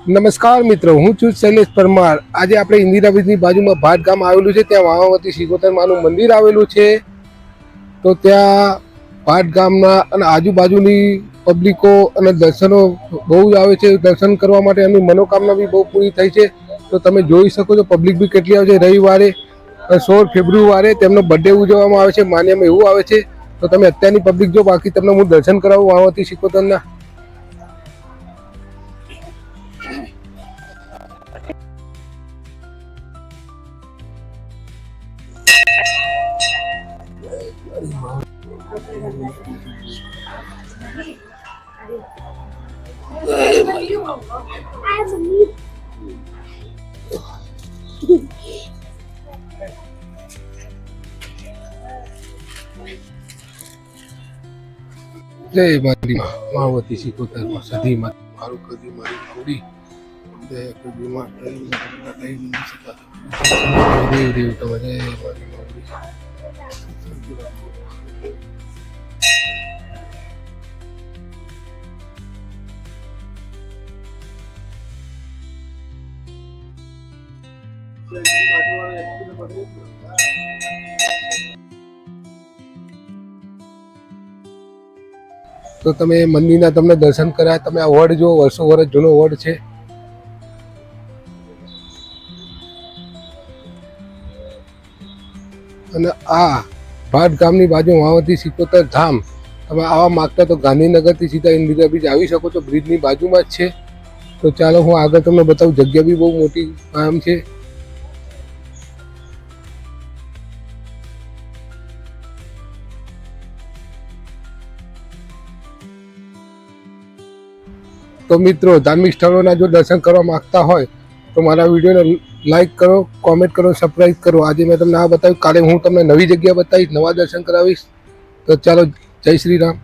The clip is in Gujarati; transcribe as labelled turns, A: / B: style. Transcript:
A: નમસ્કાર મિત્રો, હું છું શૈલેષ પરમાર। આજે આપણે ઇન્દિરા બ્રિજની બાજુમાં ભાટ ગામ આવેલું છે, ત્યાં વાવાવતી સિકોતર માનું મંદિર આવેલું છે। તો ત્યાં ભાટ ગામના અને આજુબાજુની પબ્લિકો અને દર્શનો બહુ જ આવે છે। દર્શન કરવા માટે એમની મનોકામના બી બહુ પૂરી થઈ છે। તો તમે જોઈ શકો છો પબ્લિક બી કેટલી આવે છે। રવિવારે 16 ફેબ્રુઆરી તેમનો બર્થડે ઉજવવામાં આવે છે, માન્યમાં એવું આવે છે। તો તમે અત્યારની પબ્લિક જો, બાકી તમને હું દર્શન કરાવું વાવાવતી સિકોતરના। જય મારી માવતી સિકોતર સધી મારું કદી મારી માવડી દે કદી માં કઈ નહીં શકા દેવ દેવ તો જય મારી માવડી। તો તમે મંદિરના તમને દર્શન કર્યા। તમે આ વડ જો, વર્ષો વર્ષ જૂનો વડ છે। અને આ ભાટ ગામની બાજુ વાવાવતી સિકોતર ધામ। તમે આવા માગતા તો ગાંધીનગરથી સીધા ઇન્દિરા બ્રિજ આવી શકો છો, બ્રિજની બાજુમાં જ છે। તો ચાલો હું આગળ તમને બતાવું। જગ્યા બી બહુ મોટી આમ છે। તો મિત્રો, ધાર્મિક સ્થળોના જો દર્શન કરવા માંગતા હોય તો મારા વિડીયોને લાઈક કરો, કોમેન્ટ કરો, સબસ્ક્રાઈબ કરો। આજે મેં તમને આ બતાવ્યું, કાલે હું તમને નવી જગ્યા બતાવીશ, નવા દર્શન કરાવીશ। તો ચાલો, જય શ્રી રામ।